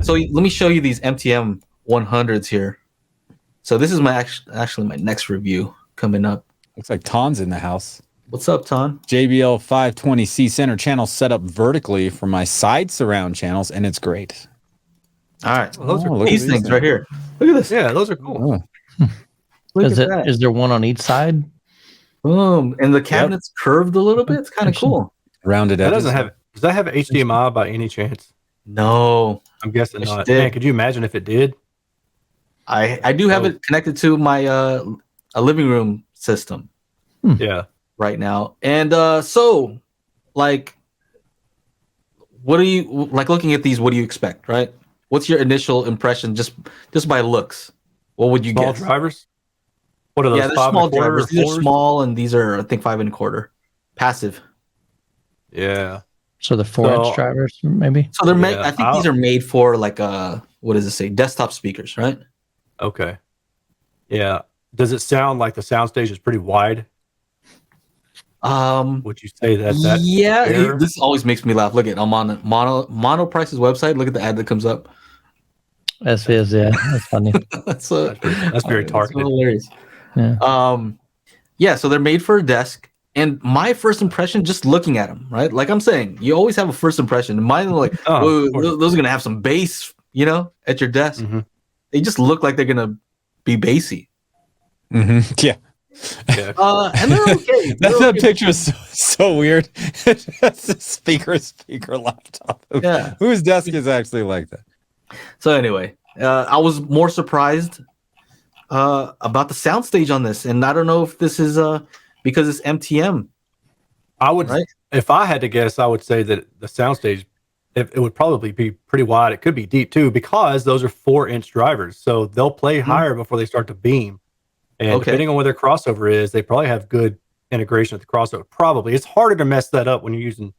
So let me show you these MTM 100s here. So this is my actually my next review coming up. Looks like Ton's in the house. What's up, Ton? JBL 520C center channel set up vertically for my side surround channels, and it's great. All right. Well, those are these things right here. Look at this. Yeah, those are cool. Is there one on each side? Boom. And the cabinet's curved a little bit. It's kind of cool. Rounded edges. Does that have HDMI by any chance? No. I'm guessing not. Man, could you imagine if it did? I do have it connected to my a living room system. Yeah. Right now. And so like what do you like looking at these, what do you expect, right? What's your initial impression just by looks? What would you guess? Small drivers? What are those? Yeah, they're small drivers. These are small and these are I think 5 1/4 passive. Yeah. So the 4-inch drivers, maybe. So they're made. I think these are made for like what does it say? Desktop speakers, right? Okay. Yeah. Does it sound like the soundstage is pretty wide? Would you say that? Yeah. This always makes me laugh. Look at I'm on Mono Price's website. Look at the ad that comes up. That's funny. that's very targeted. Hilarious. Yeah. Yeah. So they're made for a desk. And my first impression, just looking at them, right? Like I'm saying, you always have a first impression. Mine, like, those are gonna have some bass, at your desk. Mm-hmm. They just look like they're gonna be bassy. Mm-hmm. Yeah. And they're okay. That picture is so weird. That's a speaker laptop. Yeah. Whose desk is actually like that? So anyway, I was more surprised about the soundstage on this, and I don't know if this is because it's MTM. I would, if I had to guess, I would say that the soundstage, it would probably be pretty wide. It could be deep too, because those are 4-inch drivers, so they'll play higher before they start to beam. And depending on where their crossover is, they probably have good integration with the crossover. Probably it's harder to mess that up when you're using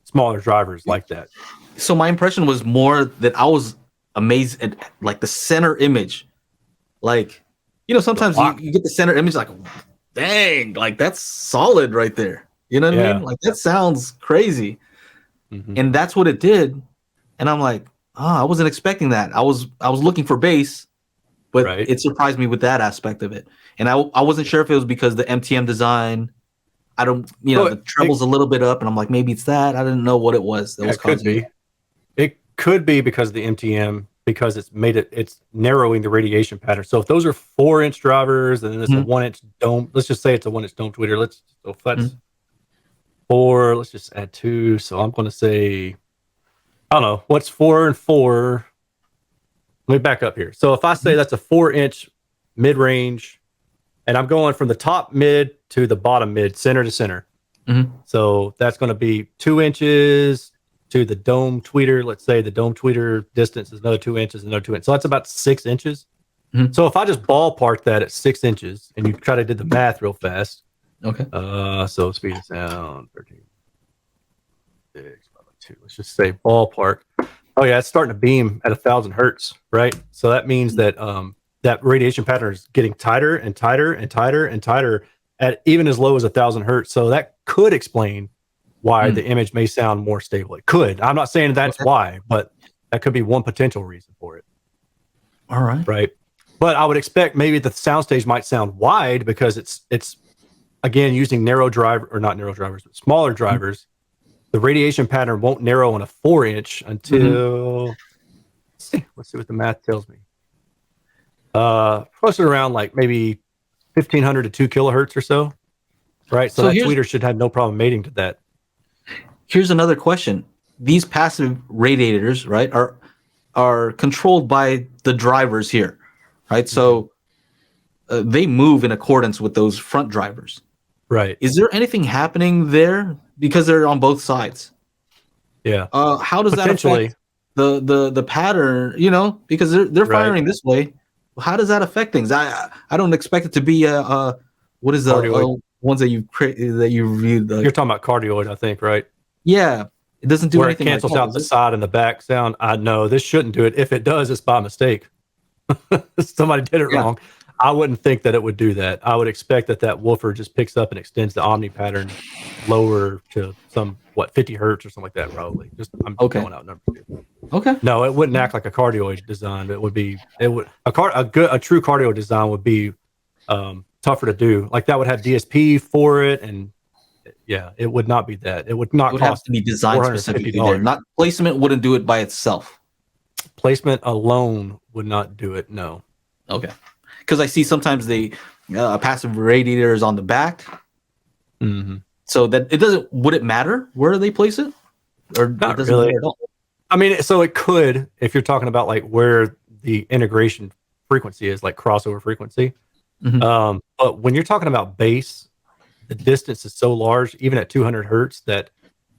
smaller drivers like that. So my impression was more that I was amazed at like the center image. Like, sometimes you get the center image like, dang, like that's solid right there. You know what I mean? Like that sounds crazy. Mm-hmm. And that's what it did. And I'm like, I wasn't expecting that. I was looking for bass, but it surprised me with that aspect of it. And I wasn't sure if it was because the MTM design, I don't, the treble's a little bit up, and I'm like, maybe it's that. I didn't know what it was. That was could be. It could be because of the MTM, because it's narrowing the radiation pattern. So if those are 4-inch drivers and then it's a 1-inch dome, let's just say it's a 1-inch dome tweeter. So if that's 4, let's just add 2. So I'm going to say, I don't know, what's 4 and 4? Let me back up here. So if I say that's a 4-inch mid-range, and I'm going from the top mid to the bottom mid, center to center. Mm-hmm. So that's going to be 2 inches to the dome tweeter. Let's say the dome tweeter distance is another 2 inches, another 2 inches. So that's about 6 inches. Mm-hmm. So if I just ballpark that at 6 inches, and you try to do the math real fast. Okay. So speed of sound, 13. 2. Let's just say ballpark. Oh yeah, it's starting to beam at 1,000 hertz, right? So that means that that radiation pattern is getting tighter and tighter and tighter and tighter at even as low as 1,000 hertz. So that could explain why the image may sound more stable. It could. I'm not saying that's why, but that could be one potential reason for it. All right. Right. But I would expect maybe the soundstage might sound wide because it's again using smaller drivers. The radiation pattern won't narrow on a 4-inch until let's see what the math tells me. Closer around like maybe 1,500 to 2 kilohertz or so, right? So that tweeter should have no problem mating to that. Here's another question: these passive radiators, right, are controlled by the drivers here, right? So they move in accordance with those front drivers, right? Is there anything happening there because they're on both sides? Yeah. How does that affect the pattern? Because they're firing this way. How does that affect things? I don't expect it to be what is the ones that you reviewed? You're talking about cardioid, I think, right? Yeah, it doesn't do anything. It cancels out the side and the back sound. I know this shouldn't do it. If it does, it's by mistake. Somebody did it wrong. I wouldn't think that it would do that. I would expect that woofer just picks up and extends the omni pattern lower to some 50 hertz or something like that, probably. Just I'm throwing out numbers here. Okay. No, it wouldn't act like a cardioid design. But it would a true cardio design would be tougher to do. Like that would have DSP for it, and yeah, it would not be that. It would not It would cost have to be designed specifically there. Not placement wouldn't do it by itself. Placement alone would not do it. No. Okay. Because I see sometimes a passive radiator is on the back. Mm-hmm. So that it doesn't. Would it matter where they place it, or Not it doesn't really. matter at all? I mean, so it could if you're talking about like where the integration frequency is, like crossover frequency. Mm-hmm. But when you're talking about bass, the distance is so large, even at 200 hertz, that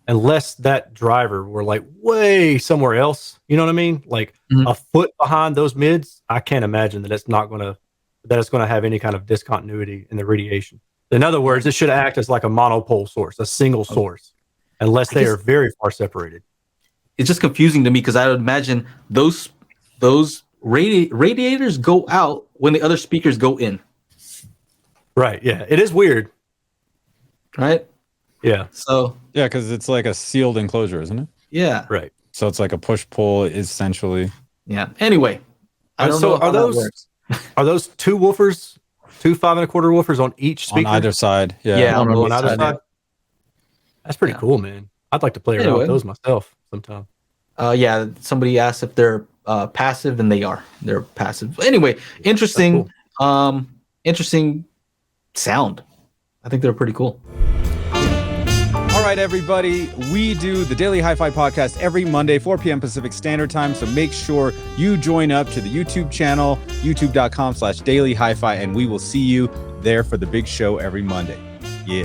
unless that driver were like way somewhere else, you know what I mean? Like a foot behind those mids, I can't imagine that it's going to have any kind of discontinuity in the radiation. In other words, it should act as like a monopole source, a single source, unless they are very far separated. It's just confusing to me because I would imagine those radiators go out when the other speakers go in. Right. Yeah. It is weird. Right. Yeah. So. Yeah, because it's like a sealed enclosure, isn't it? Yeah. Right. So it's like a push-pull, essentially. Yeah. Anyway, I don't know how that works. Are those two woofers, 2 5 1/4 woofers on each speaker? On either side. Yeah. Yeah, on either side. That's pretty cool, man. I'd like to play around with those myself sometime. Yeah. Somebody asked if they're passive, and they are. They're passive. Anyway, interesting. Cool. Interesting sound. I think they're pretty cool. All right, everybody. We do the Daily Hi-Fi podcast every Monday, 4 p.m. Pacific Standard Time. So make sure you join up to the YouTube channel, youtube.com/Daily Hi-Fi, and we will see you there for the big show every Monday. Yeah.